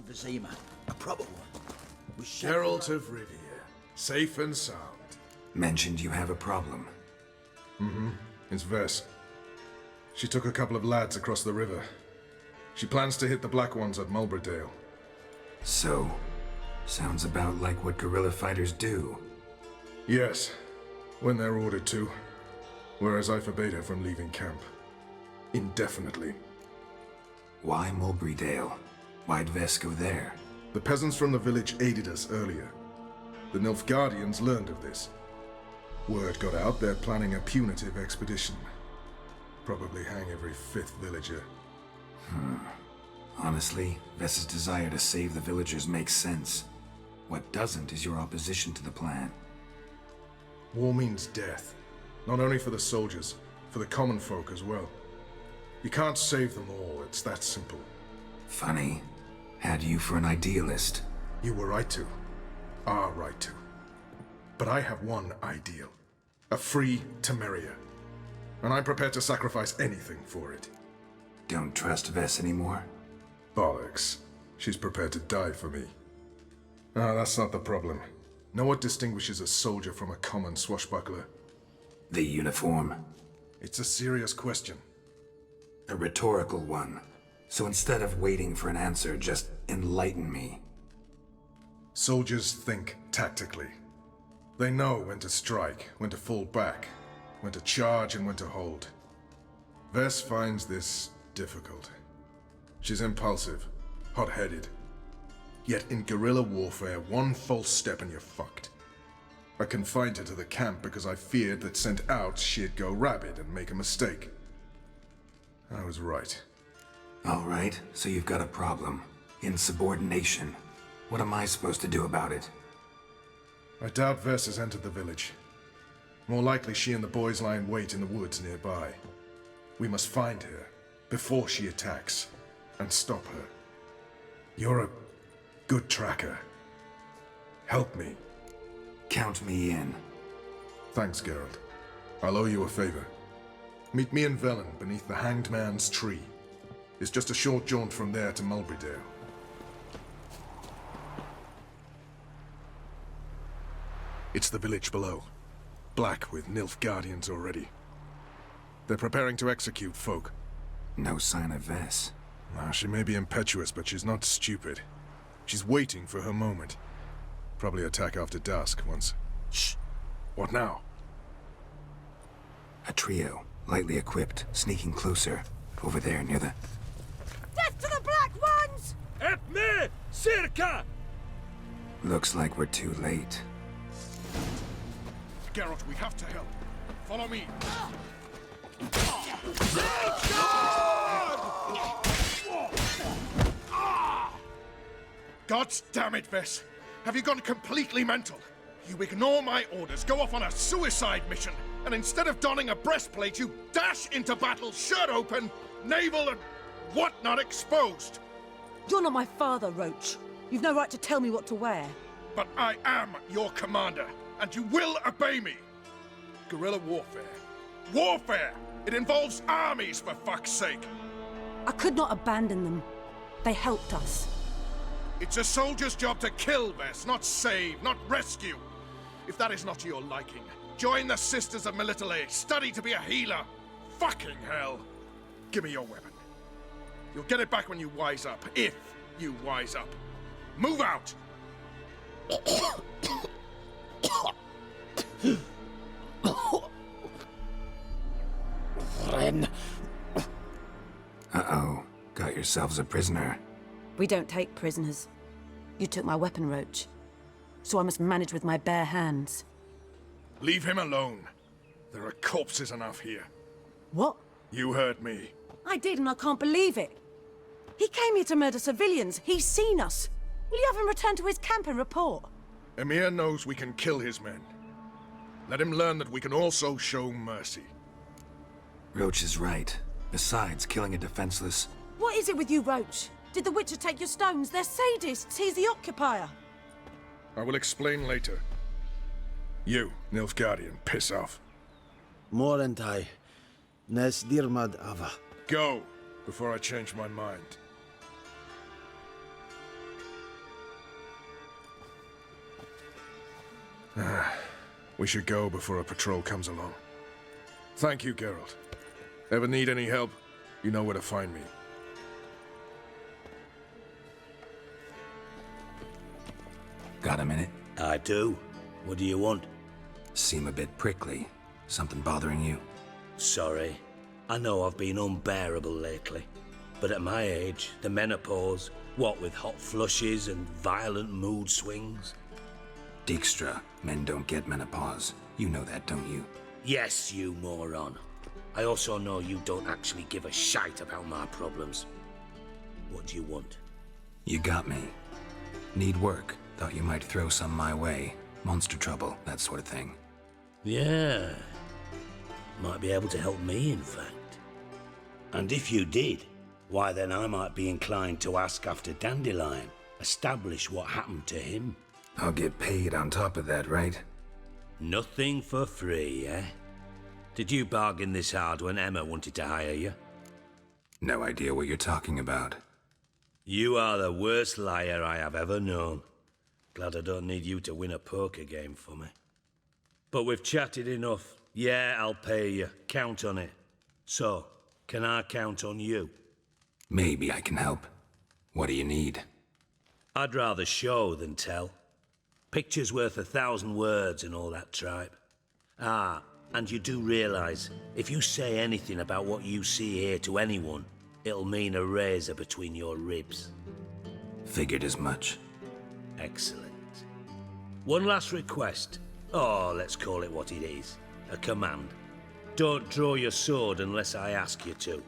emphysema. A proper one. With Geralt of Rivia. Safe and sound. Mentioned you have a problem. It's Vess. She took a couple of lads across the river. She plans to hit the Black Ones at Mulberdale. So, sounds about like what guerrilla fighters do. Yes, when they're ordered to. Whereas I forbade her from leaving camp. Indefinitely. Why Mulberdale? Why'd Vess go there? The peasants from the village aided us earlier. The Nilfgaardians learned of this. Word got out they're planning a punitive expedition. Probably hang every 5th villager. Honestly, Vess's desire to save the villagers makes sense. What doesn't is your opposition to the plan. War means death. Not only for the soldiers, for the common folk as well. You can't save them all, it's that simple. Funny. Had you for an idealist. You were right to. Are right to. But I have one ideal. A free Temeria. And I'm prepared to sacrifice anything for it. Don't trust Vess anymore? Bollocks. She's prepared to die for me. Ah, that's not the problem. Know what distinguishes a soldier from a common swashbuckler? The uniform. It's a serious question. A rhetorical one. So instead of waiting for an answer, just enlighten me. Soldiers think tactically. They know when to strike, when to fall back, when to charge and when to hold. Vess finds this difficult. She's impulsive, hot-headed. Yet in guerrilla warfare, one false step and you're fucked. I confined her to the camp because I feared that sent out she'd go rabid and make a mistake. I was right. Alright, so you've got a problem. Insubordination. What am I supposed to do about it? I doubt Vess has entered the village. More likely she and the boys lie in wait in the woods nearby. We must find her before she attacks and stop her. You're a good tracker. Help me. Count me in. Thanks, Geralt. I'll owe you a favor. Meet me in Velen beneath the Hanged Man's tree. It's just a short jaunt from there to Mulberdale. It's the village below. Black with Nilfgaardians already. They're preparing to execute folk. No sign of Vess. Well, she may be impetuous, but she's not stupid. She's waiting for her moment. Probably attack after dusk once... Shh! What now? A trio, lightly equipped, sneaking closer. Over there, near the... Death to the Black Ones! At me! Circa! Looks like we're too late. Geralt, we have to help. Follow me. God damn it, Vess. Have you gone completely mental? You ignore my orders, go off on a suicide mission, and instead of donning a breastplate, you dash into battle, shirt open, navel and whatnot exposed. You're not my father, Roach. You've no right to tell me what to wear. But I am your commander, and you will obey me. Guerrilla warfare. Warfare! It involves armies, for fuck's sake. I could not abandon them. They helped us. It's a soldier's job to kill, Vess, not save, not rescue. If that is not to your liking, join the Sisters of Melitele, study to be a healer. Fucking hell. Give me your weapon. You'll get it back when you wise up, if you wise up. Move out! Uh-oh. Got yourselves a prisoner. We don't take prisoners. You took my weapon, Roach. So I must manage with my bare hands. Leave him alone. There are corpses enough here. What? You heard me. I did, and I can't believe it. He came here to murder civilians. He's seen us. Will you have him return to his camp and report? Emir knows we can kill his men. Let him learn that we can also show mercy. Roach is right. Besides, killing a defenseless... What is it with you, Roach? Did the Witcher take your stones? They're sadists. He's the occupier. I will explain later. You, Nilfgaardian, piss off. Morentai. Nes dirmad ava. Go, before I change my mind. We should go before a patrol comes along. Thank you, Geralt. Ever need any help, you know where to find me. Got a minute? I do. What do you want? Seem a bit prickly. Something bothering you? Sorry. I know I've been unbearable lately. But at my age, the menopause, what with hot flushes and violent mood swings. Dijkstra, men don't get menopause. You know that, don't you? Yes, you moron. I also know you don't actually give a shite about my problems. What do you want? You got me. Need work. Thought you might throw some my way. Monster trouble, that sort of thing. Yeah. Might be able to help me, in fact. And if you did, why then I might be inclined to ask after Dandelion, establish what happened to him. I'll get paid on top of that, right? Nothing for free, eh? Did you bargain this hard when Emma wanted to hire you? No idea what you're talking about. You are the worst liar I have ever known. Glad I don't need you to win a poker game for me. But we've chatted enough. Yeah, I'll pay you. Count on it. So, can I count on you? Maybe I can help. What do you need? I'd rather show than tell. Picture's worth 1,000 words and all that tripe. Ah, and you do realize, if you say anything about what you see here to anyone, it'll mean a razor between your ribs. Figured as much. Excellent. One last request. Oh, let's call it what it is. A command. Don't draw your sword unless I ask you to.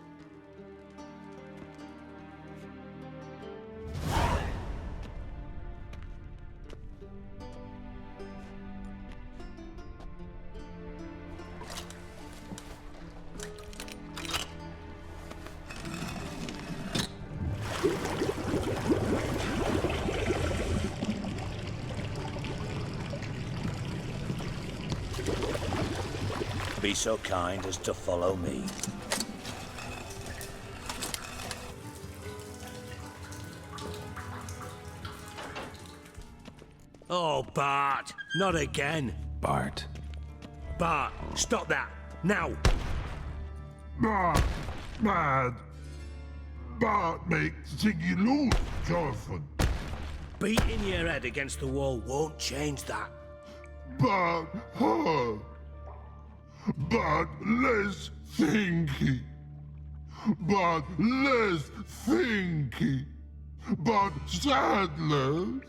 Be so kind as to follow me. Oh, Bart! Not again! Bart. Bart, stop that! Now! Bad. Bart makes Ziggy lose, Jonathan. Beating your head against the wall won't change that. But her. But less thinky. But less thinky. But sadless.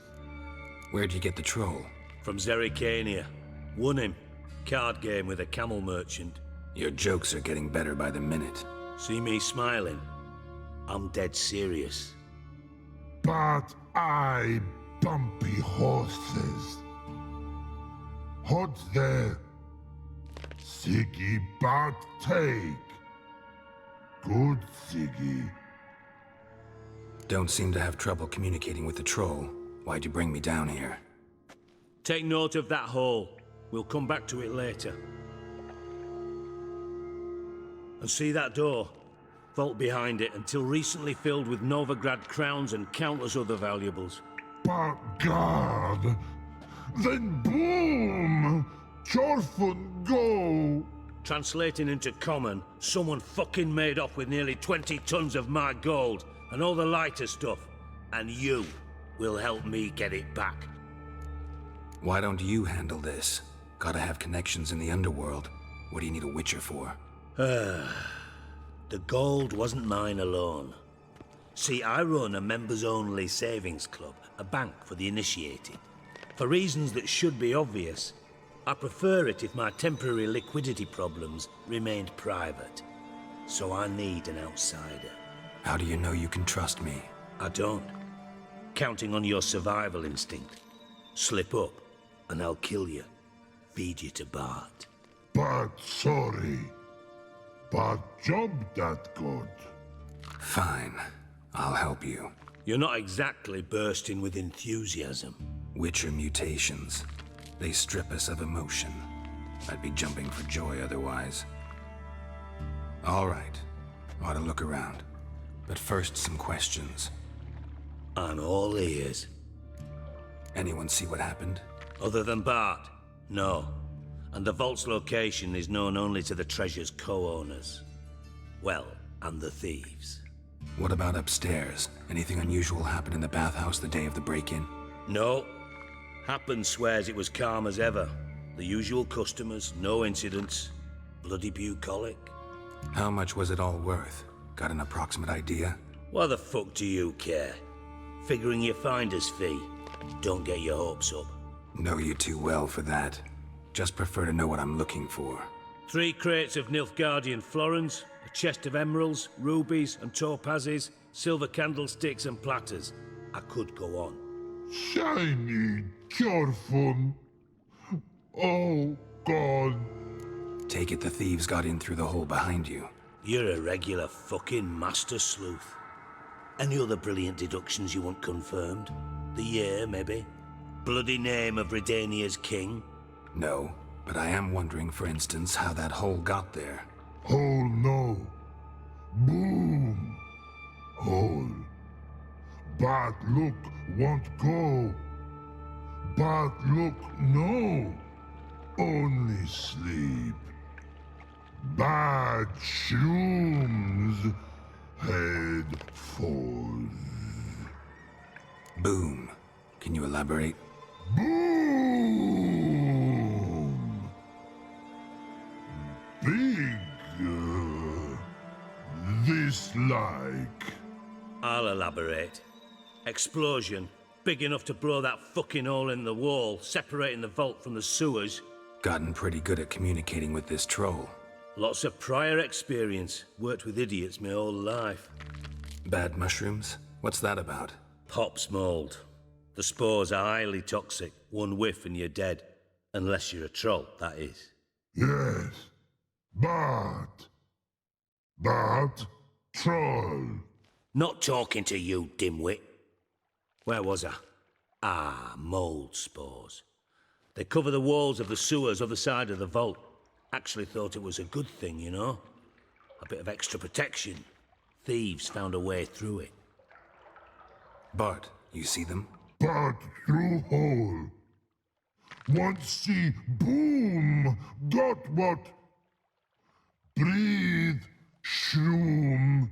Where'd you get the troll? From Zerrikania. Won him. Card game with a camel merchant. Your jokes are getting better by the minute. See me smiling? I'm dead serious. But I bumpy horses. Hot there. Siggy but take. Good Siggy. Don't seem to have trouble communicating with the troll. Why'd you bring me down here? Take note of that hole. We'll come back to it later. And see that door? Vault behind it, until recently filled with Novigrad crowns and countless other valuables. But God. Then boom! Chorfun go! Translating into common, someone fucking made off with nearly 20 tons of my gold and all the lighter stuff. And you will help me get it back. Why don't you handle this? Gotta have connections in the underworld. What do you need a witcher for? The gold wasn't mine alone. See, I run a members-only savings club, a bank for the initiated. For reasons that should be obvious, I prefer it if my temporary liquidity problems remained private. So I need an outsider. How do you know you can trust me? I don't. Counting on your survival instinct. Slip up, and I'll kill you. Feed you to Bart. But sorry. But job that good. Fine. I'll help you. You're not exactly bursting with enthusiasm. Witcher mutations. They strip us of emotion. I'd be jumping for joy otherwise. All right. Ought to look around. But first, some questions. I'm all ears. Anyone see what happened? Other than Bart, No. And the vault's location is known only to the treasure's co-owners. Well, and the thieves. What about upstairs? Anything unusual happen in the bathhouse the day of the break-in? No. Happen swears it was calm as ever. The usual customers, no incidents. Bloody bucolic. How much was it all worth? Got an approximate idea? Why the fuck do you care? Figuring your finder's fee. Don't get your hopes up. Know you too well for that. Just prefer to know what I'm looking for. 3 crates of Nilfgaardian florins, a chest of emeralds, rubies and topazes, silver candlesticks and platters. I could go on. Shiny Jorfun. Oh, God. Take it the thieves got in through the hole behind you. You're a regular fucking master sleuth. Any other brilliant deductions you want confirmed? The year, maybe? Bloody name of Redania's king? No, but I am wondering, for instance, how that hole got there. Hole no. Boom. Hole. Bad look won't go. Bad look no. Only sleep. Bad shrooms. Head falls. Boom. Can you elaborate? Boom! Big. This like. I'll elaborate. Explosion. Big enough to blow that fucking hole in the wall, separating the vault from the sewers. Gotten pretty good at communicating with this troll. Lots of prior experience. Worked with idiots my whole life. Bad mushrooms? What's that about? Pops mold. The spores are highly toxic. One whiff and you're dead. Unless you're a troll, that is. Yes. Bad. Bad troll. Not talking to you, dimwit. Where was I? Ah, mold spores. They cover the walls of the sewers other side of the vault. Actually thought it was a good thing, you know? A bit of extra protection. Thieves found a way through it. Bart, you see them? Bad through hole. Want see boom. Got what? Breathe. Shroom.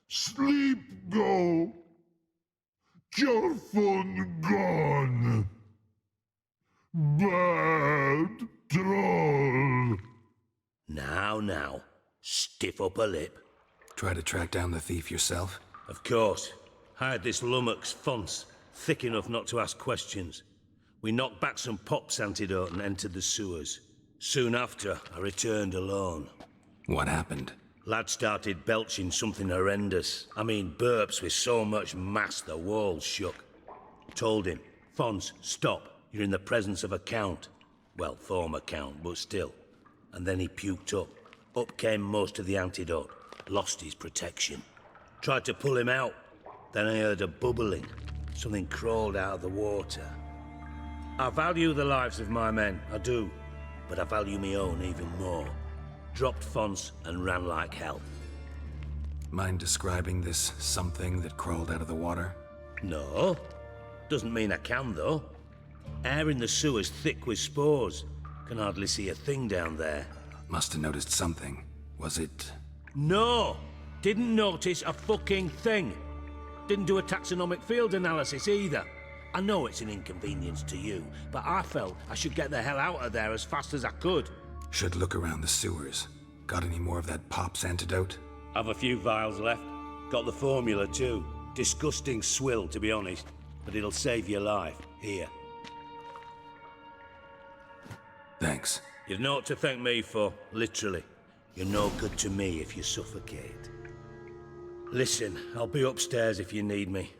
Sleep go. Your phone gone. Bad troll. Now. Stiff upper lip. Try to track down the thief yourself? Of course. Hired this lummox, Fons. Thick enough not to ask questions. We knocked back some pops antidote and entered the sewers. Soon after, I returned alone. What happened? Lad started belching something horrendous. I mean, burps with so much mass the walls shook. Told him, Fons, stop. You're in the presence of a count. Well, former count, but still. And then he puked up. Up came most of the antidote. Lost his protection. Tried to pull him out. Then I heard a bubbling. Something crawled out of the water. I value the lives of my men, I do. But I value my own even more. Dropped Fons and ran like hell. Mind describing this something that crawled out of the water? No. Doesn't mean I can, though. Air in the sewer's thick with spores. Can hardly see a thing down there. Must have noticed something. Was it... No! Didn't notice a fucking thing. Didn't do a taxonomic field analysis either. I know it's an inconvenience to you, but I felt I should get the hell out of there as fast as I could. Should look around the sewers. Got any more of that pop's antidote? Have a few vials left. Got the formula too. Disgusting swill, to be honest. But it'll save your life. Here. Thanks. You've naught to thank me for, literally. You're no good to me if you suffocate. Listen, I'll be upstairs if you need me.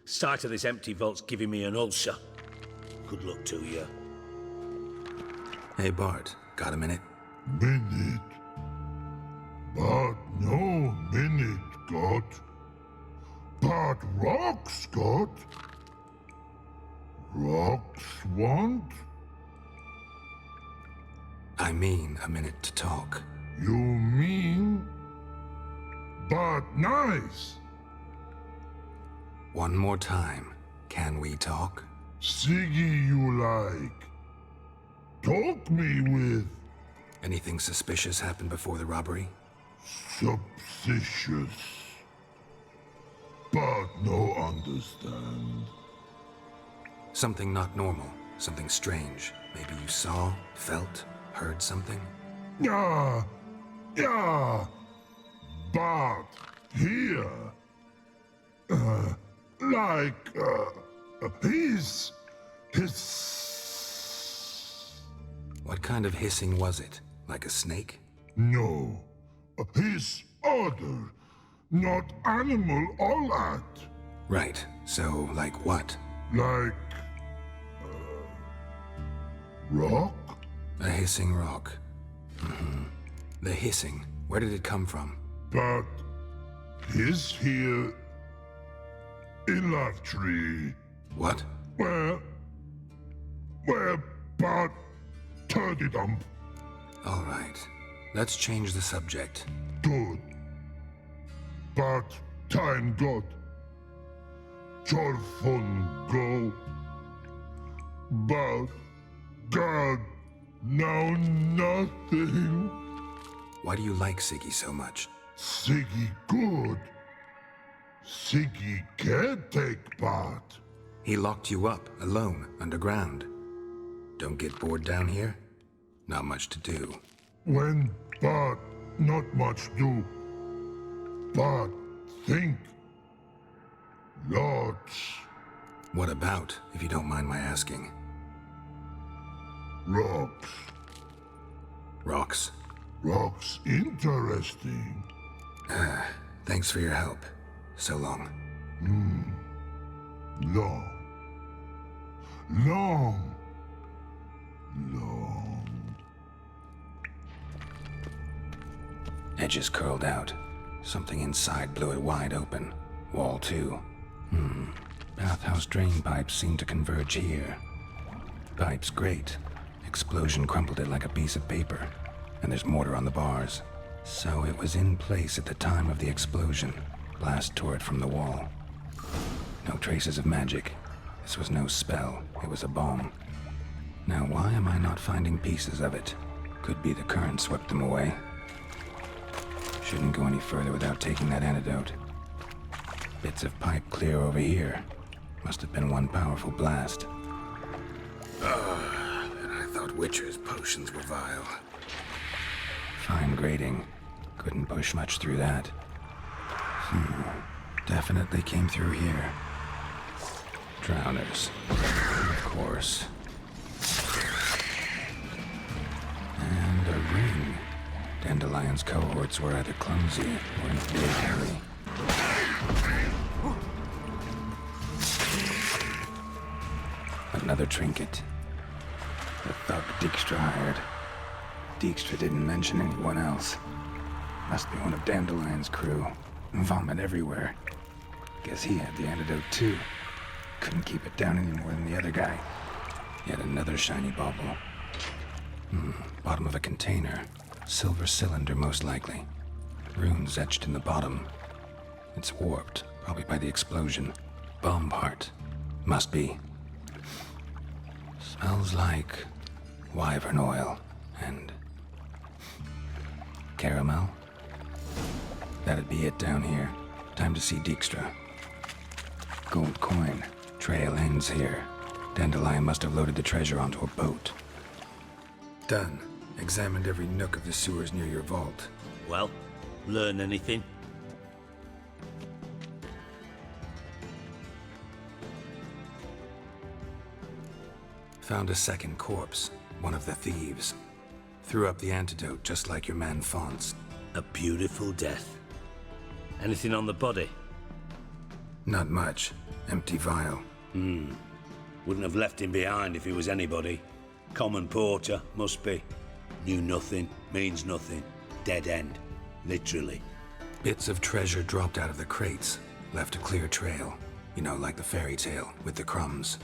Sight of this empty vault's giving me an ulcer. Good luck to you. Hey Bart, got a minute? Minute. But no minute got. But rocks got. Rocks want? I mean a minute to talk. You mean? But nice. One more time. Can we talk? Siggy you like. talk me with Anything suspicious happened before the robbery? suspicious, but no understand. Something not normal, something strange. Maybe you saw, felt, heard something? Yeah, but here, his. What kind of hissing was it? Like a snake? No, his other, not animal all at. Right, so like what? Like, rock? A hissing rock. The hissing, where did it come from? But his here in Love Tree. What? Where but turdy dump. All right, let's change the subject. Good. But time got. Jorfun go. But God, now nothing. Why do you like Siggy so much? Siggy good. Siggy can't take part. He locked you up, alone, underground. Don't get bored down here? Not much to do. When but not much do. But think. Lots. What about, if you don't mind my asking? Rocks. Rocks? Rocks interesting. Thanks for your help. So long. Long. Long. Edges curled out. Something inside blew it wide open. Wall too. Bathhouse drain pipes seem to converge here. Pipes great. Explosion crumpled it like a piece of paper. And there's mortar on the bars. So it was in place at the time of the explosion. Blast tore it from the wall. No traces of magic. This was no spell. It was a bomb. Now why am I not finding pieces of it? Could be the current swept them away. Shouldn't go any further without taking that antidote. Bits of pipe clear over here. Must have been one powerful blast. And I thought Witcher's potions were vile. Fine grating. Couldn't push much through that. Definitely came through here. Drowners. Of course. And a ring. Dandelion's cohorts were either clumsy or in a big hurry. Another trinket. The thug Dijkstra hired. Dijkstra didn't mention anyone else. Must be one of Dandelion's crew. Vomit everywhere. Guess he had the antidote too. Couldn't keep it down any more than the other guy. Yet another shiny bauble. Bottom of a container. Silver cylinder, most likely. Runes etched in the bottom. It's warped, probably by the explosion. Bomb part. Must be. Smells like wyvern oil and caramel. That'd be it down here. Time to see Dijkstra. Gold coin. Trail ends here. Dandelion must have loaded the treasure onto a boat. Done. Examined every nook of the sewers near your vault. Well, learn anything? Found a second corpse. One of the thieves. Threw up the antidote just like your man Fonz. A beautiful death. Anything on the body? Not much. Empty vial. Wouldn't have left him behind if he was anybody. Common porter, must be. Knew nothing, means nothing. Dead end. Literally. Bits of treasure dropped out of the crates. Left a clear trail. You know, like the fairy tale, with the crumbs.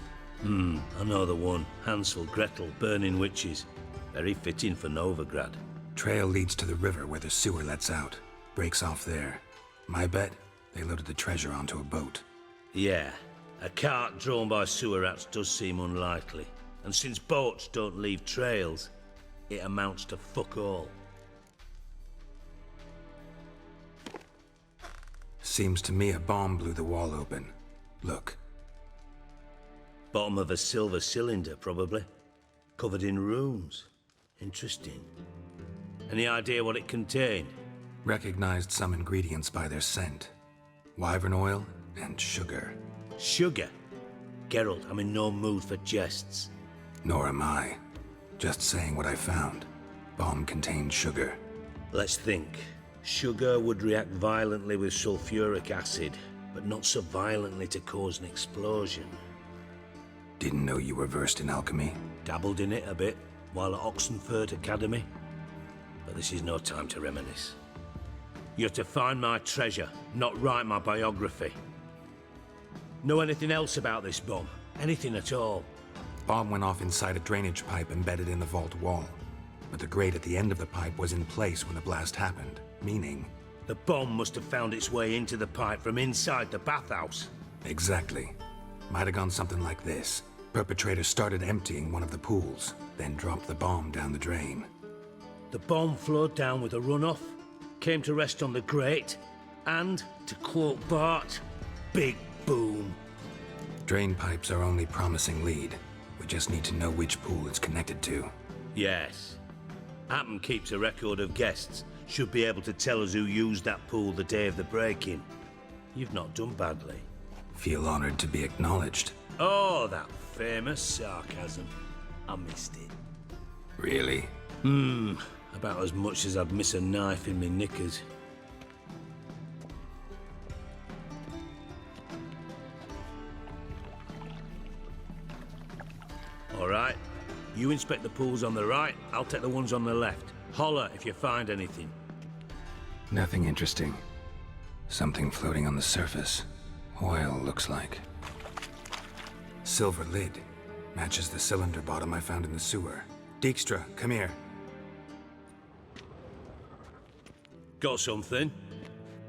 I know the one. Hansel, Gretel, burning witches. Very fitting for Novigrad. Trail leads to the river where the sewer lets out. Breaks off there. My bet, they loaded the treasure onto a boat. Yeah. A cart drawn by sewer rats does seem unlikely. And since boats don't leave trails, it amounts to fuck all. Seems to me a bomb blew the wall open. Look. Bottom of a silver cylinder, probably. Covered in runes. Interesting. Any idea what it contained? Recognized some ingredients by their scent. Wyvern oil and sugar. Sugar? Geralt, I'm in no mood for jests. Nor am I. Just saying what I found. Bomb contained sugar. Let's think. Sugar would react violently with sulfuric acid, but not so violently to cause an explosion. Didn't know you were versed in alchemy. Dabbled in it a bit while at Oxenford Academy. But this is no time to reminisce. You're to find my treasure, not write my biography. Know anything else about this bomb? Anything at all? Bomb went off inside a drainage pipe embedded in the vault wall. But the grate at the end of the pipe was in place when the blast happened, meaning... The bomb must have found its way into the pipe from inside the bathhouse. Exactly. Might have gone something like this. Perpetrator started emptying one of the pools, then dropped the bomb down the drain. The bomb flowed down with a runoff, came to rest on the grate, and, to quote Bart, big boom. Drain pipes are only promising lead. We just need to know which pool it's connected to. Yes. Appen keeps a record of guests. Should be able to tell us who used that pool the day of the break-in. You've not done badly. Feel honored to be acknowledged. Oh, that famous sarcasm. I missed it. Really? About as much as I'd miss a knife in me knickers. All right. You inspect the pools on the right, I'll take the ones on the left. Holler if you find anything. Nothing interesting. Something floating on the surface. Oil, looks like. Silver lid. Matches the cylinder bottom I found in the sewer. Dijkstra, come here. Got something?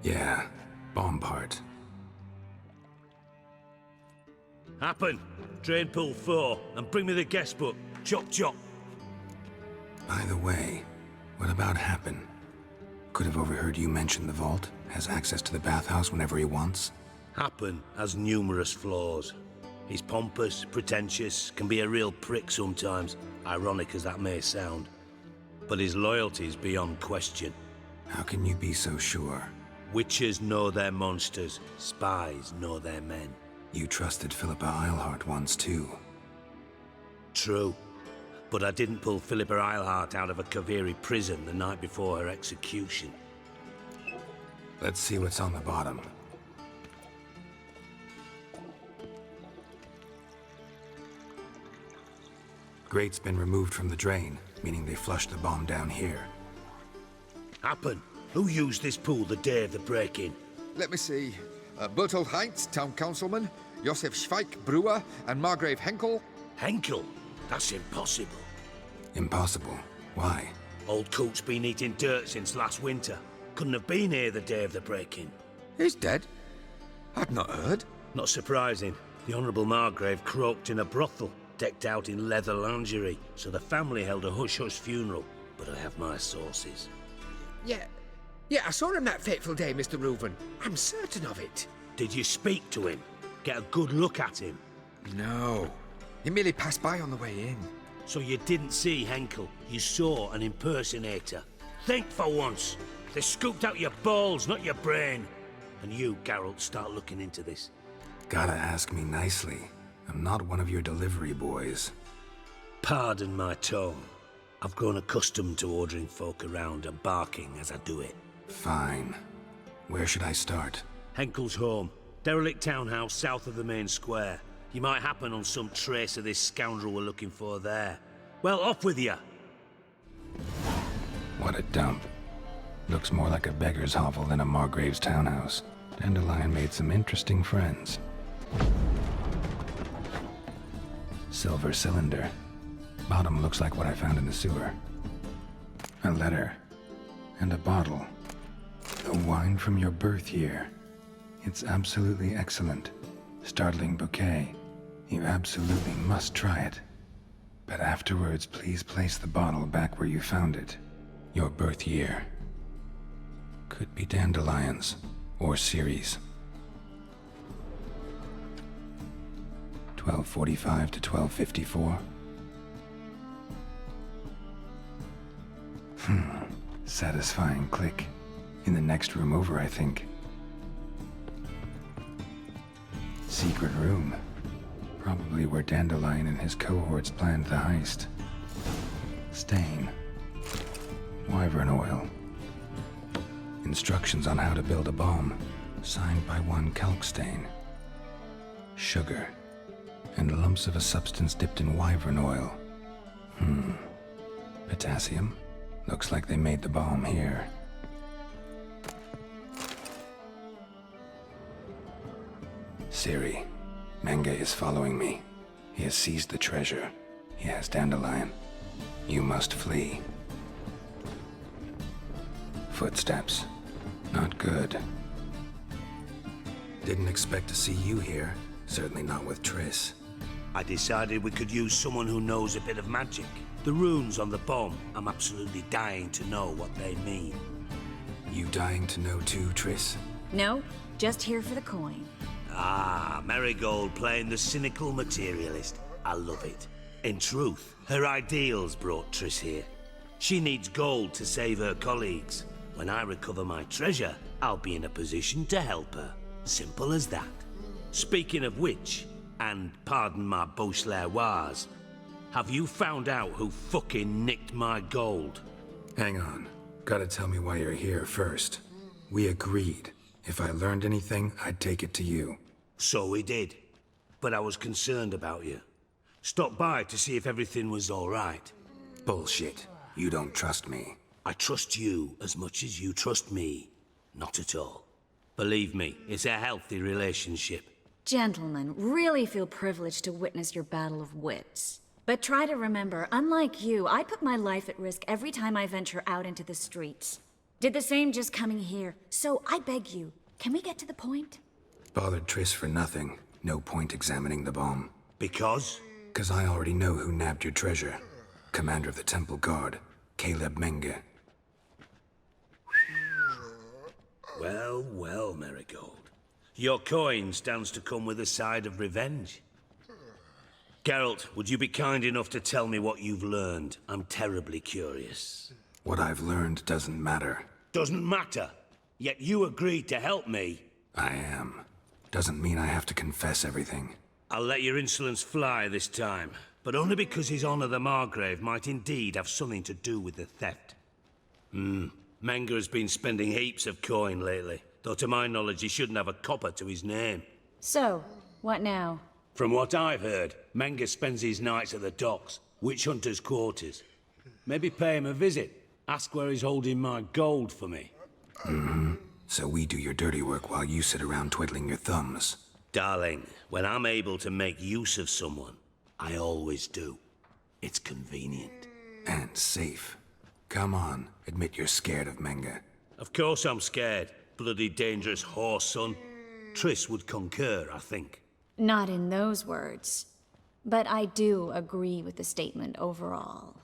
Yeah, bomb part. Happen. Drain pool 4, and bring me the guest book. Chop chop. By the way, what about Happen? Could have overheard you mention the vault. Has access to the bathhouse whenever he wants. Happen has numerous flaws. He's pompous, pretentious, can be a real prick sometimes, ironic as that may sound. But his loyalty is beyond question. How can you be so sure? Witches know their monsters, spies know their men. You trusted Philippa Eilhart once too. True. But I didn't pull Philippa Eilhart out of a Kaviri prison the night before her execution. Let's see what's on the bottom. Grate's been removed from the drain, meaning they flushed the bomb down here. Happen. Who used this pool the day of the break-in? Let me see. Bertold Heinz, town councilman, Josef Schweik, brewer, and Margrave Henkel. Henkel? That's impossible. Impossible. Why? Old Coot's been eating dirt since last winter. Couldn't have been here the day of the break-in. He's dead? I'd not heard. Not surprising. The Honourable Margrave croaked in a brothel, decked out in leather lingerie, so the family held a hush-hush funeral. But I have my sources. Yeah, I saw him that fateful day, Mr. Reuven. I'm certain of it. Did you speak to him? Get a good look at him? No. He merely passed by on the way in. So you didn't see Henkel, you saw an impersonator. Think for once. They scooped out your balls, not your brain. And you, Geralt, start looking into this. Gotta ask me nicely. I'm not one of your delivery boys. Pardon my tone. I've grown accustomed to ordering folk around and barking as I do it. Fine. Where should I start? Henkel's home. Derelict townhouse south of the main square. You might happen on some trace of this scoundrel we're looking for there. Well, off with you! What a dump. Looks more like a beggar's hovel than a Margrave's townhouse. Dandelion made some interesting friends. Silver cylinder. Bottom looks like what I found in the sewer. A letter. And a bottle. The wine from your birth year. It's absolutely excellent. Startling bouquet. You absolutely must try it. But afterwards, please place the bottle back where you found it. Your birth year. Could be dandelions, or Ciri's. 1245 to 1254. Satisfying click. In the next room over, I think. Secret room. Probably where Dandelion and his cohorts planned the heist. Stain. Wyvern oil. Instructions on how to build a bomb. Signed by one Kalkstain. Sugar. And lumps of a substance dipped in wyvern oil. Potassium. Looks like they made the bomb here. Ciri. Menge is following me. He has seized the treasure. He has Dandelion. You must flee. Footsteps. Not good. Didn't expect to see you here. Certainly not with Triss. I decided we could use someone who knows a bit of magic. The runes on the bomb, I'm absolutely dying to know what they mean. You dying to know too, Triss? No, just here for the coin. Ah, Marigold playing the cynical materialist. I love it. In truth, her ideals brought Triss here. She needs gold to save her colleagues. When I recover my treasure, I'll be in a position to help her. Simple as that. Speaking of which, and pardon my Beauclervoise, have you found out who fucking nicked my gold? Hang on. Gotta tell me why you're here first. We agreed. If I learned anything, I'd take it to you. So we did. But I was concerned about you. Stopped by to see if everything was all right. Bullshit. You don't trust me. I trust you as much as you trust me. Not at all. Believe me, it's a healthy relationship. Gentlemen, really feel privileged to witness your battle of wits. But try to remember, unlike you, I put my life at risk every time I venture out into the streets. Did the same just coming here. So I beg you, can we get to the point? Bothered Triss for nothing. No point examining the bomb. Because? 'Cause I already know who nabbed your treasure. Commander of the Temple Guard, Caleb Menge. Well, well, Marigold. Your coin stands to come with a side of revenge. Geralt, would you be kind enough to tell me what you've learned? I'm terribly curious. What I've learned doesn't matter. Doesn't matter? Yet you agreed to help me. I am. Doesn't mean I have to confess everything. I'll let your insolence fly this time, but only because his honor the Margrave might indeed have something to do with the theft. Menge has been spending heaps of coin lately, though to my knowledge he shouldn't have a copper to his name. So, what now? From what I've heard, Menge spends his nights at the docks, witch hunters' quarters. Maybe pay him a visit. Ask where he's holding my gold for me. So we do your dirty work while you sit around twiddling your thumbs. Darling, when I'm able to make use of someone, I always do. It's convenient. And safe. Come on, admit you're scared of Menge. Of course I'm scared. Bloody dangerous horse, son. Triss would concur, I think. Not in those words. But I do agree with the statement overall.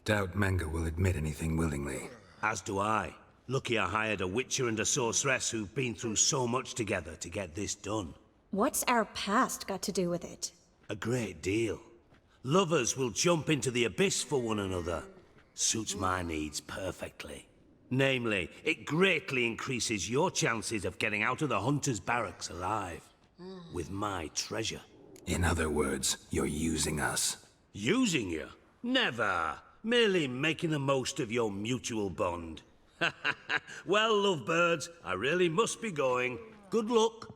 Doubt Menge will admit anything willingly. As do I. Lucky I hired a witcher and a sorceress who've been through so much together to get this done. What's our past got to do with it? A great deal. Lovers will jump into the abyss for one another. Suits my needs perfectly. Namely, it greatly increases your chances of getting out of the hunter's barracks alive. With my treasure. In other words, you're using us. Using you? Never. Merely making the most of your mutual bond. Well, lovebirds, I really must be going. Good luck.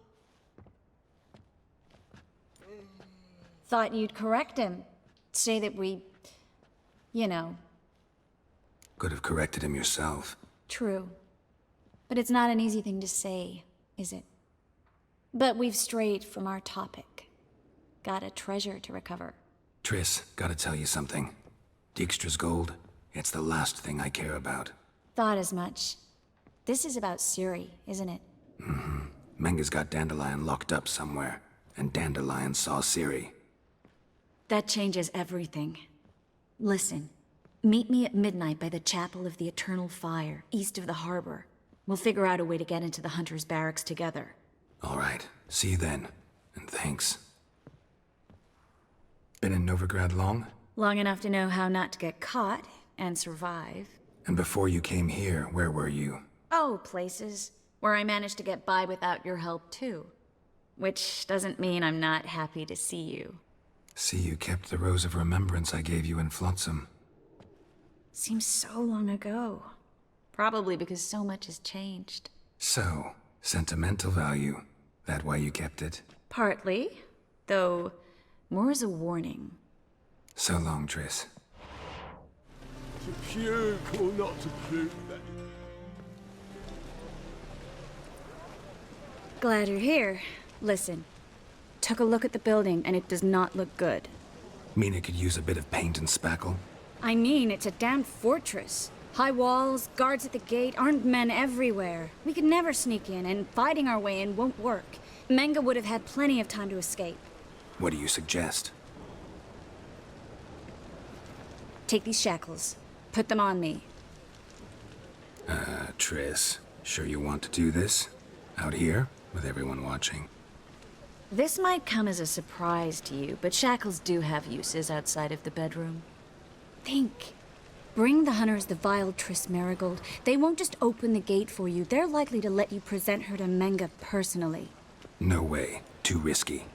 Thought you'd correct him. Say that we... you know. Could have corrected him yourself. True. But it's not an easy thing to say, is it? But we've strayed from our topic. Got a treasure to recover. Triss, gotta tell you something. Dijkstra's gold, it's the last thing I care about. Thought as much. This is about Ciri, isn't it? Menge's got Dandelion locked up somewhere, and Dandelion saw Ciri. That changes everything. Listen, meet me at midnight by the Chapel of the Eternal Fire, east of the harbor. We'll figure out a way to get into the Hunter's barracks together. All right. See you then. And thanks. Been in Novigrad long? Long enough to know how not to get caught and survive. And before you came here, where were you? Oh, places where I managed to get by without your help, too. Which doesn't mean I'm not happy to see you. See, you kept the rose of remembrance I gave you in Flotsam. Seems so long ago. Probably because so much has changed. So, sentimental value. That why you kept it? Partly, though more as a warning. So long, Triss. To puke or not to puke, then? Glad you're here. Listen, took a look at the building and it does not look good. Mean it could use a bit of paint and spackle? I mean, it's a damn fortress. High walls, guards at the gate, armed men everywhere. We could never sneak in, and fighting our way in won't work. Menge would have had plenty of time to escape. What do you suggest? Take these shackles. Put them on me. Triss, sure you want to do this? Out here, with everyone watching? This might come as a surprise to you, but shackles do have uses outside of the bedroom. Think. Bring the hunters the vile Triss Marigold. They won't just open the gate for you. They're likely to let you present her to Menge personally. No way. Too risky.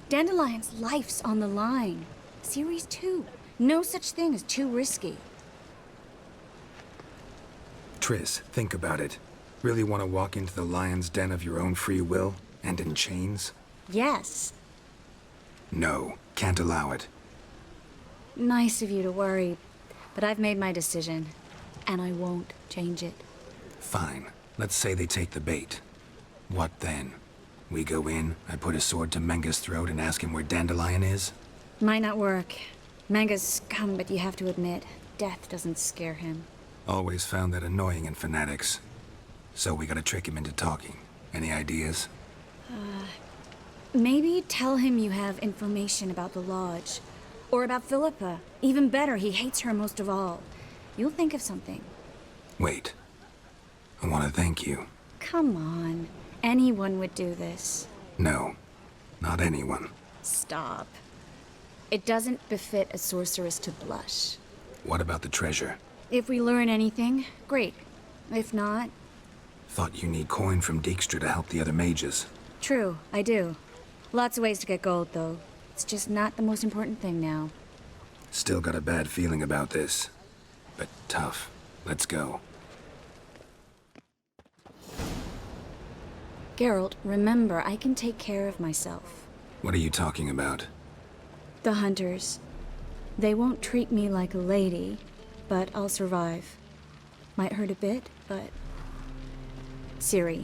Dandelion's life's on the line. Ciri's too. No such thing as too risky. Triss, think about it. Really want to walk into the lion's den of your own free will, and in chains? Yes. No, can't allow it. Nice of you to worry, but I've made my decision, and I won't change it. Fine. Let's say they take the bait. What then? We go in, I put a sword to Menge's throat and ask him where Dandelion is? Might not work. Menge's scum, but you have to admit, death doesn't scare him. Always found that annoying in fanatics. So we gotta trick him into talking. Any ideas? Maybe tell him you have information about the Lodge. Or about Philippa. Even better, he hates her most of all. You'll think of something. Wait. I want to thank you. Come on. Anyone would do this. No, not anyone. Stop. It doesn't befit a sorceress to blush. What about the treasure? If we learn anything, great. If not... Thought you need coin from Dijkstra to help the other mages. True, I do. Lots of ways to get gold, though. It's just not the most important thing now. Still got a bad feeling about this. But tough. Let's go. Geralt, remember, I can take care of myself. What are you talking about? The hunters. They won't treat me like a lady, but I'll survive. Might hurt a bit, but... Ciri,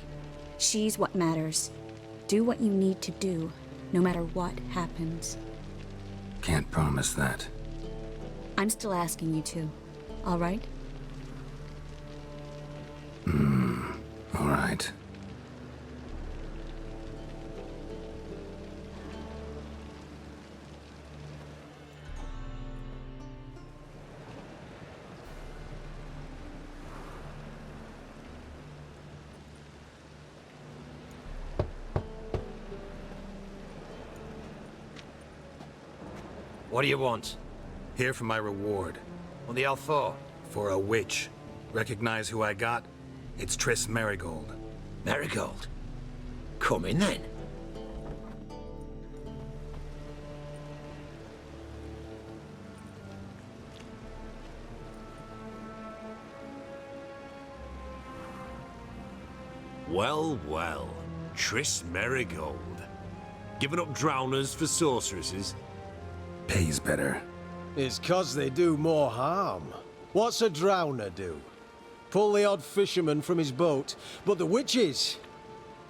she's what matters. Do what you need to do, no matter what happens. Can't promise that. I'm still asking you to, all right? All right. What do you want? Here for my reward. On the hell for? For a witch. Recognize who I got? It's Triss Marigold. Marigold? Come in then. Well, well. Triss Marigold. Giving up drowners for sorceresses? Pays better. It's 'cause they do more harm. What's a drowner do? Pull the odd fisherman from his boat, but the witches,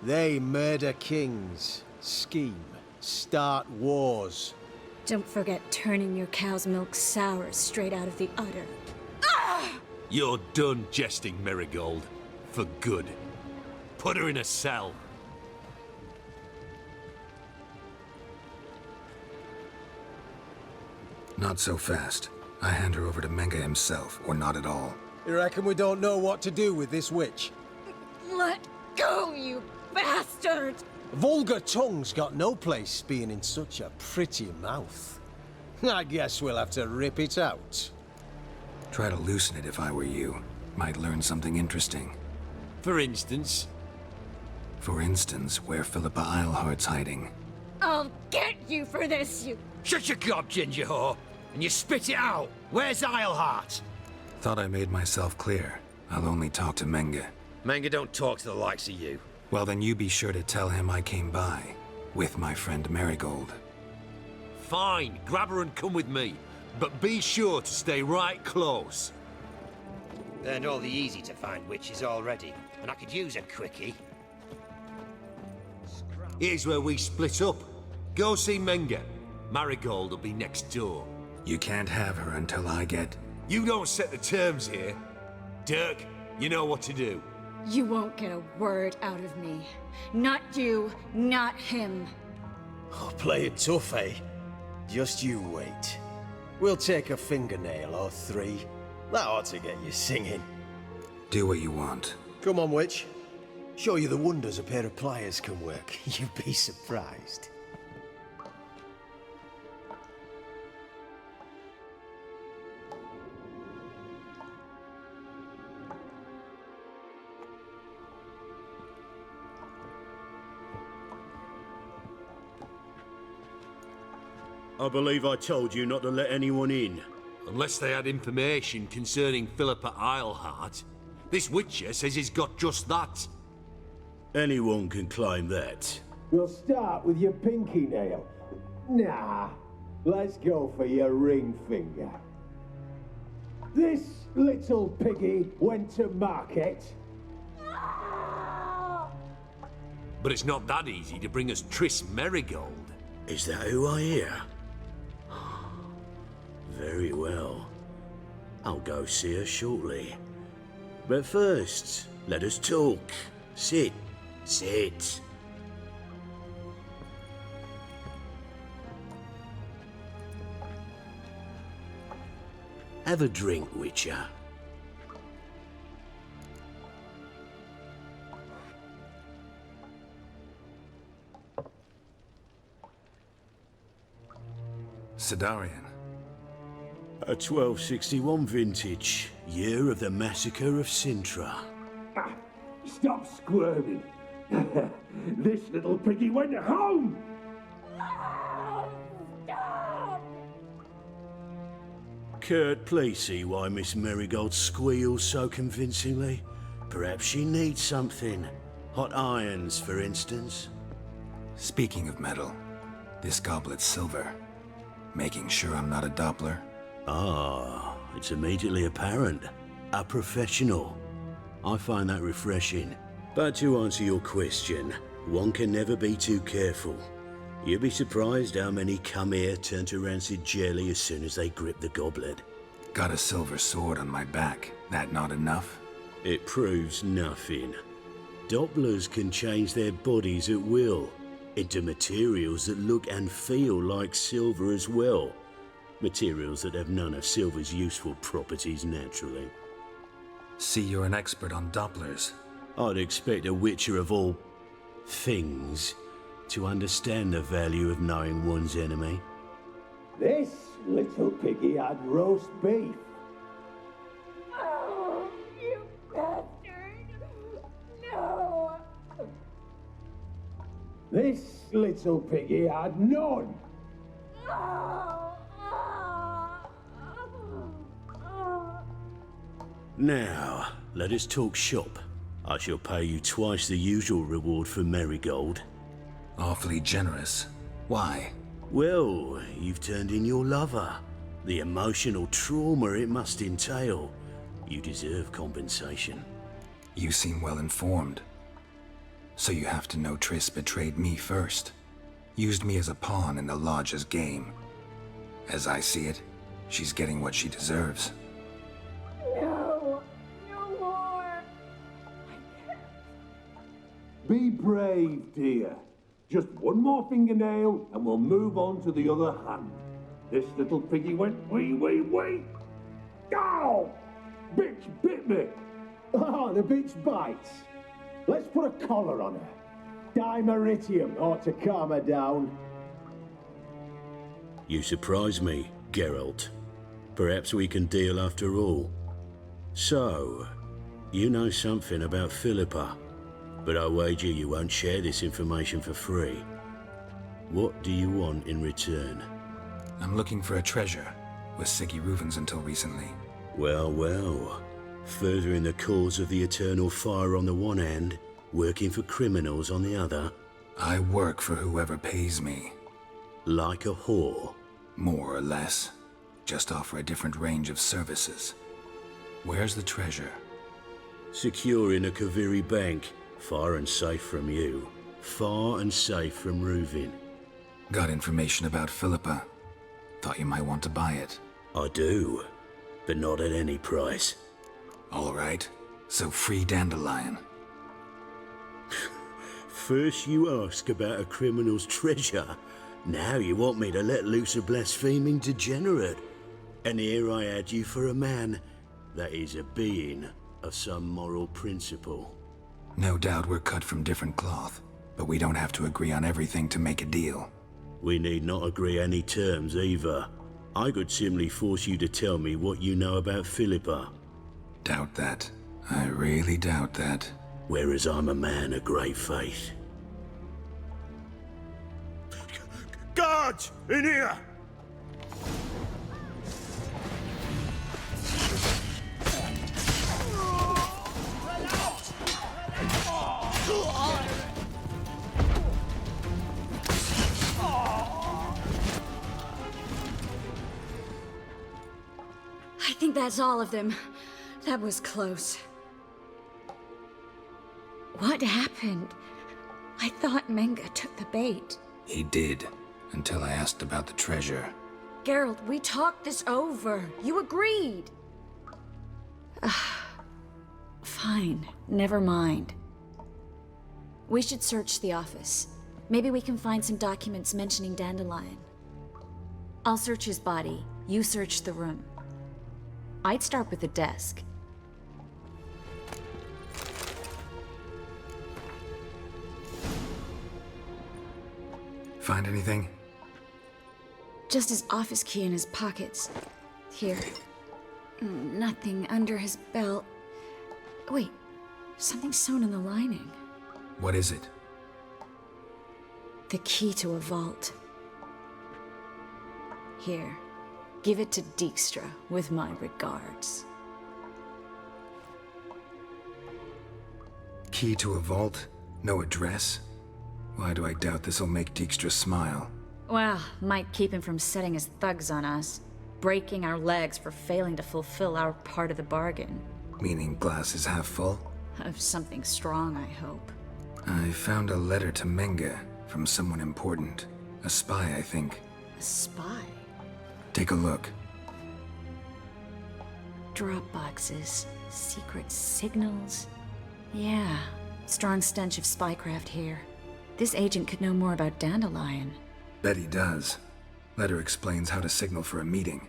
they murder kings, scheme, start wars. Don't forget turning your cow's milk sour straight out of the udder. You're done jesting, Marigold. For good. Put her in a cell. Not so fast. I hand her over to Menge himself, or not at all. You reckon we don't know what to do with this witch? Let go, you bastard! Vulgar tongue's got no place being in such a pretty mouth. I guess we'll have to rip it out. Try to loosen it if I were you. Might learn something interesting. For instance? For instance, where Philippa Eilhart's hiding. I'll get you for this, you... Shut your gob, ginger whore, and you spit it out. Where's Eilhart? Thought I made myself clear. I'll only talk to Menge. Menge don't talk to the likes of you. Well, then you be sure to tell him I came by. With my friend Marigold. Fine, grab her and come with me. But be sure to stay right close. Learned all the easy-to-find witches already, and I could use a quickie. Here's where we split up. Go see Menge. Marigold will be next door. You can't have her until I get... You don't set the terms here. Dirk, you know what to do. You won't get a word out of me. Not you, not him. Oh, play it tough, eh? Just you wait. We'll take a fingernail or three. That ought to get you singing. Do what you want. Come on, witch. Show you the wonders a pair of pliers can work. You'd be surprised. I believe I told you not to let anyone in. Unless they had information concerning Philippa Eilhart. This witcher says he's got just that. Anyone can claim that. We'll start with your pinky nail. Nah, let's go for your ring finger. This little piggy went to market. But it's not that easy to bring us Triss Merigold. Is that who I hear? Very well. I'll go see her shortly. But first, let us talk. Sit. Sit. Have a drink, Witcher. Sidarian. A 1261 vintage, year of the massacre of Sintra. Stop squirming. This little piggy went home. Kurt, please see why Miss Marigold squeals so convincingly. Perhaps she needs something. Hot irons, for instance. Speaking of metal, this goblet's silver. Making sure I'm not a Doppler. Ah, it's immediately apparent. A professional. I find that refreshing. But to answer your question, one can never be too careful. You'd be surprised how many come here turn to rancid jelly as soon as they grip the goblet. Got a silver sword on my back. That not enough? It proves nothing. Dopplers can change their bodies at will, into materials that look and feel like silver as well. Materials that have none of silver's useful properties naturally. See, you're an expert on Dopplers. I'd expect a witcher of all things to understand the value of knowing one's enemy. This little piggy had roast beef. Oh, you bastard! No! This little piggy had none. Now, let us talk shop. I shall pay you twice the usual reward for Marigold. Awfully generous. Why? Well, you've turned in your lover. The emotional trauma it must entail. You deserve compensation. You seem well informed. So you have to know Triss betrayed me first. Used me as a pawn in the Lodge's game. As I see it, she's getting what she deserves. No! No more! Be brave, dear. Just one more fingernail and we'll move on to the other hand. This little piggy went wee. Ow! Bitch bit me! Oh, the bitch bites. Let's put a collar on her. Dimeritium ought to calm her down. You surprise me, Geralt. Perhaps we can deal after all. So, you know something about Philippa, but I wager you won't share this information for free. What do you want in return? I'm looking for a treasure. Was Ciri Reuven's until recently. Well, well. Furthering the cause of the Eternal Fire on the one hand, working for criminals on the other. I work for whoever pays me. Like a whore? More or less. Just offer a different range of services. Where's the treasure? Secure in a Kaviri bank, far and safe from you. Far and safe from Reuven. Got information about Philippa. Thought you might want to buy it. I do, but not at any price. All right, so free Dandelion. First you ask about a criminal's treasure. Now you want me to let loose a blaspheming degenerate. And here I had you for a man that is a being of some moral principle. No doubt we're cut from different cloth, but we don't have to agree on everything to make a deal. We need not agree any terms either. I could simply force you to tell me what you know about Philippa. Doubt that. I really doubt that. Whereas I'm a man of great faith. Guards! In here! I think that's all of them. That was close. What happened? I thought Menga took the bait. He did, until I asked about the treasure. Geralt, we talked this over. You agreed. Fine, never mind. We should search the office. Maybe we can find some documents mentioning Dandelion. I'll search his body. You search the room. I'd start with the desk. Find anything? Just his office key in his pockets. Here. Nothing under his belt. Wait, something sewn in the lining. What is it? The key to a vault. Here. Give it to Dijkstra, with my regards. Key to a vault? No address? Why do I doubt this'll make Dijkstra smile? Well, might keep him from setting his thugs on us. Breaking our legs for failing to fulfill our part of the bargain. Meaning glass is half full? Of something strong, I hope. I found a letter to Menga from someone important. A spy, I think. A spy? Take a look. Drop boxes, secret signals. Yeah, strong stench of spycraft here. This agent could know more about Dandelion. Bet he does. Letter explains how to signal for a meeting.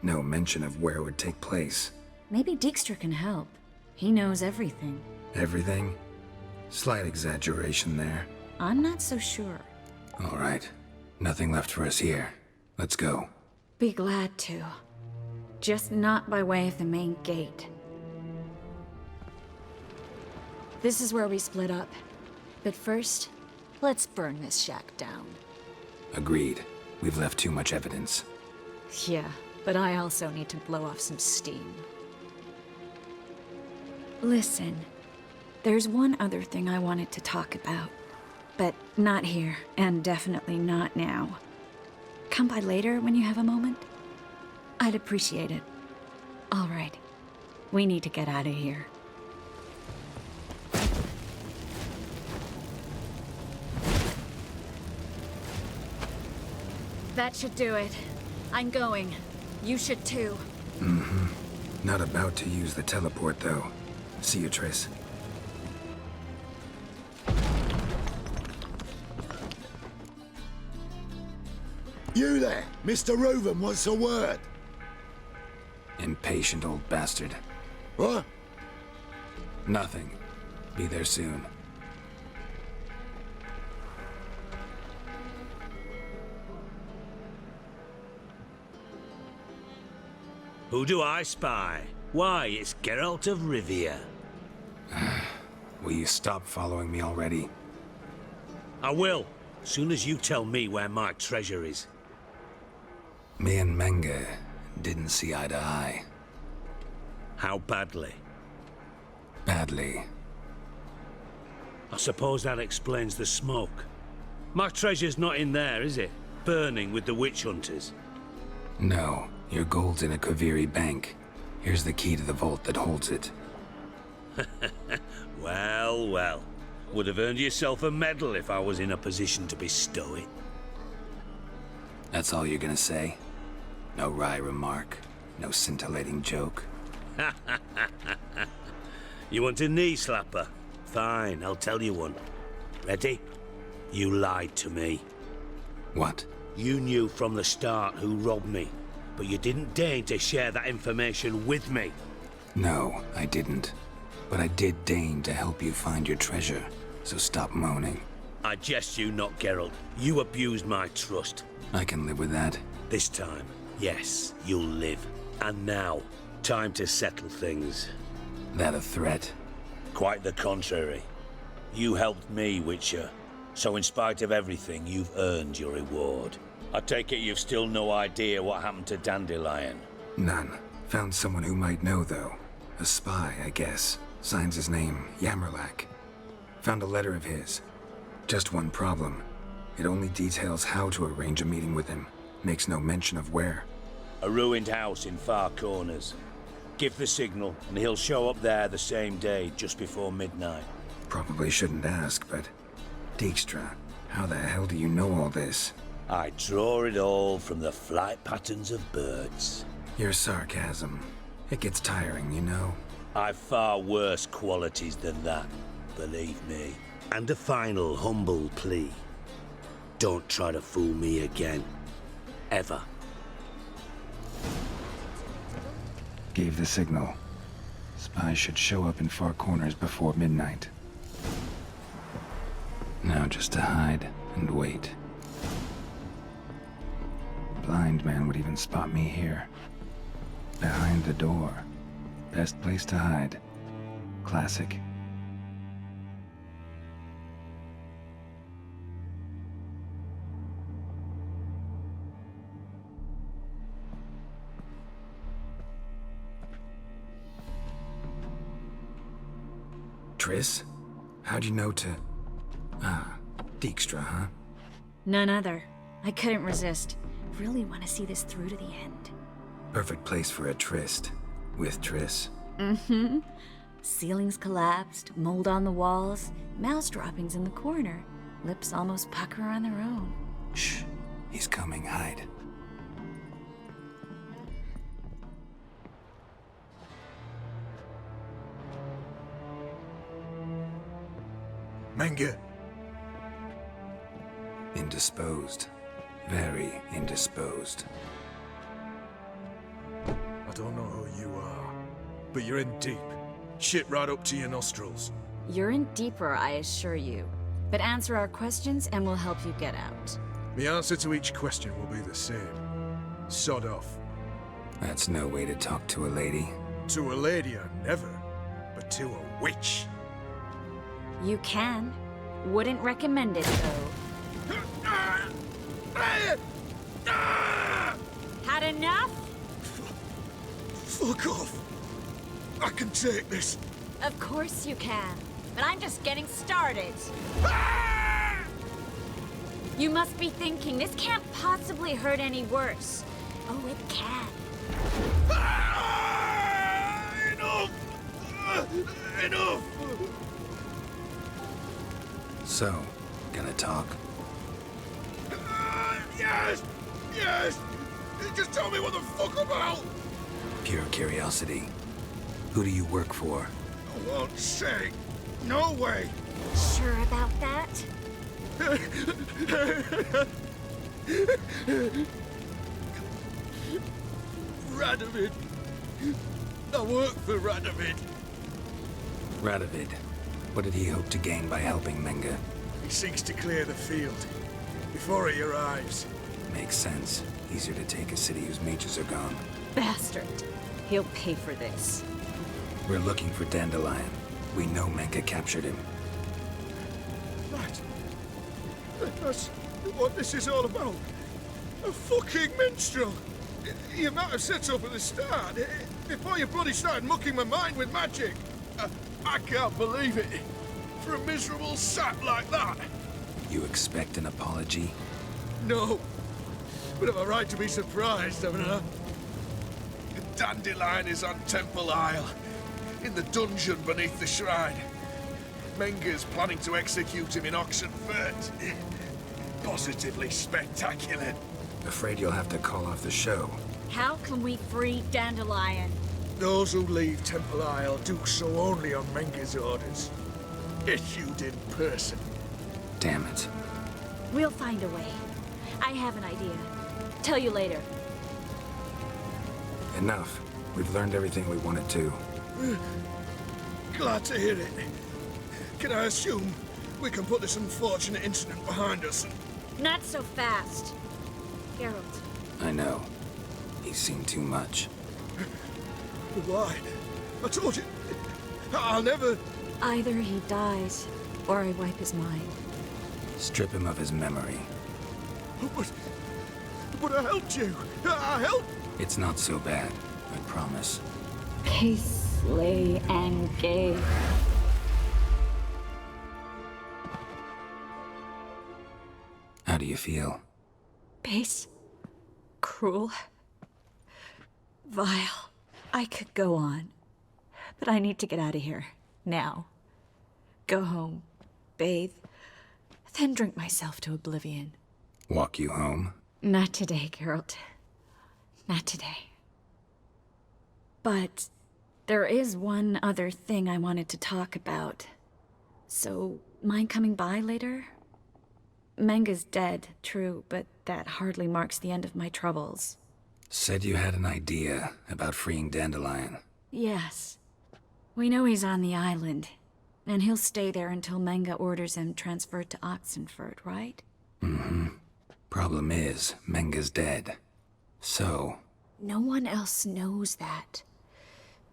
No mention of where it would take place. Maybe Dijkstra can help. He knows everything. Everything? Slight exaggeration there. I'm not so sure. All right. Nothing left for us here. Let's go. Be glad to. Just not by way of the main gate. This is where we split up. But first, let's burn this shack down. Agreed. We've left too much evidence. Yeah, but I also need to blow off some steam. Listen, there's one other thing I wanted to talk about. But not here, and definitely not now. Come by later when you have a moment? I'd appreciate it. All right. We need to get out of here. That should do it. I'm going. You should too. Mm-hmm. Not about to use the teleport, though. See you, Triss. You there, Mr. Reuven wants a word. Impatient old bastard. What? Nothing. Be there soon. Who do I spy? Why, it's Geralt of Rivia. Will you stop following me already? I will, soon as you tell me where my treasure is. Me and Menge didn't see eye to eye. How badly? Badly. I suppose that explains the smoke. My treasure's not in there, is it? Burning with the witch hunters. No, your gold's in a Kaviri bank. Here's the key to the vault that holds it. Well, well. Would have earned yourself a medal if I was in a position to bestow it. That's all you're gonna say? No wry remark, no scintillating joke. You want a knee slapper? Fine, I'll tell you one. Ready? You lied to me. What? You knew from the start who robbed me, but you didn't deign to share that information with me. No, I didn't. But I did deign to help you find your treasure, so stop moaning. I jest you not, Geralt. You abused my trust. I can live with that. This time, yes, you'll live. And now, time to settle things. That a threat? Quite the contrary. You helped me, Witcher. So in spite of everything, you've earned your reward. I take it you've still no idea what happened to Dandelion? None. Found someone who might know, though. A spy, I guess. Signs his name, Yammerlack. Found a letter of his. Just one problem. It only details how to arrange a meeting with him. Makes no mention of where. A ruined house in Far Corners. Give the signal, and he'll show up there the same day, just before midnight. Probably shouldn't ask, but... Dijkstra, how the hell do you know all this? I draw it all from the flight patterns of birds. Your sarcasm. It gets tiring, you know. I've far worse qualities than that, believe me. And a final humble plea. Don't try to fool me again. Ever. Gave the signal. Spies should show up in Far Corners before midnight. Now just to hide and wait. Blind man would even spot me here. Behind the door. Best place to hide. Classic. Triss? How'd you know to... Ah, Dijkstra, huh? None other. I couldn't resist. Really want to see this through to the end. Perfect place for a tryst. With Triss. Mm-hmm. Ceilings collapsed, mold on the walls, mouse droppings in the corner. Lips almost pucker on their own. Shh. He's coming. Hide. Menge. Indisposed. Very indisposed. I don't know who you are, but you're in deep. Shit right up to your nostrils. You're in deeper, I assure you. But answer our questions and we'll help you get out. The answer to each question will be the same. Sod off. That's no way to talk to a lady. To a lady, I never. But to a witch. You can. Wouldn't recommend it, though. Had enough? Fuck off. I can take this. Of course you can. But I'm just getting started. You must be thinking, this can't possibly hurt any worse. Oh, it can. Enough! Enough! So, gonna talk? Yes! Yes! Just tell me what the fuck about! Pure curiosity. Who do you work for? I won't say. No way! Sure about that? Radovid. I work for Radovid. Radovid. What did he hope to gain by helping Menge? He seeks to clear the field before he arrives. Makes sense. Easier to take a city whose mages are gone. Bastard. He'll pay for this. We're looking for Dandelion. We know Menge captured him. Right. That's what this is all about. A fucking minstrel! You might have said so at the start, before you bloody started mucking my mind with magic. I can't believe it. For a miserable sap like that. You expect an apology? No. But I've a right to be surprised, haven't I? Dandelion is on Temple Isle, in the dungeon beneath the shrine. Menge's planning to execute him in Oxenfurt. Positively spectacular. Afraid you'll have to call off the show. How can we free Dandelion? Those who leave Temple Isle do so only on Menge's orders. Issued in person. Damn it. We'll find a way. I have an idea. Tell you later. Enough. We've learned everything we wanted to. Glad to hear it. Can I assume we can put this unfortunate incident behind us? Not so fast. Geralt. I know. He's seen too much. Why? I told you. I'll never... Either he dies, or I wipe his mind. Strip him of his memory. But I helped you. I helped... It's not so bad, I promise. Peace, lay, and gay. How do you feel? Base. Cruel. Vile. I could go on. But I need to get out of here. Now. Go home. Bathe. Then drink myself to oblivion. Walk you home? Not today, Geralt. Not today. But there is one other thing I wanted to talk about. So, mind coming by later? Menge's dead, true, but that hardly marks the end of my troubles. Said you had an idea about freeing Dandelion. Yes. We know he's on the island, and he'll stay there until Menge orders him transferred to Oxenfurt, right? Mm-hmm. Problem is, Menge's dead. So... No one else knows that.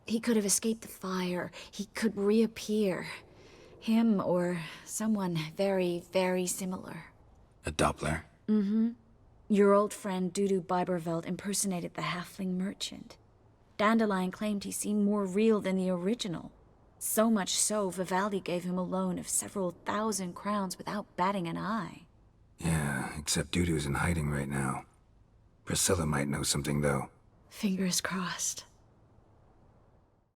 He could have escaped the fire. He could reappear. Him or someone very, very similar. A Doppler? Mm-hmm. Your old friend Dudu Biberveld impersonated the halfling merchant. Dandelion claimed he seemed more real than the original. So much so, Vivaldi gave him a loan of several thousand crowns without batting an eye. Yeah, except Dudu's in hiding right now. Priscilla might know something, though. Fingers crossed.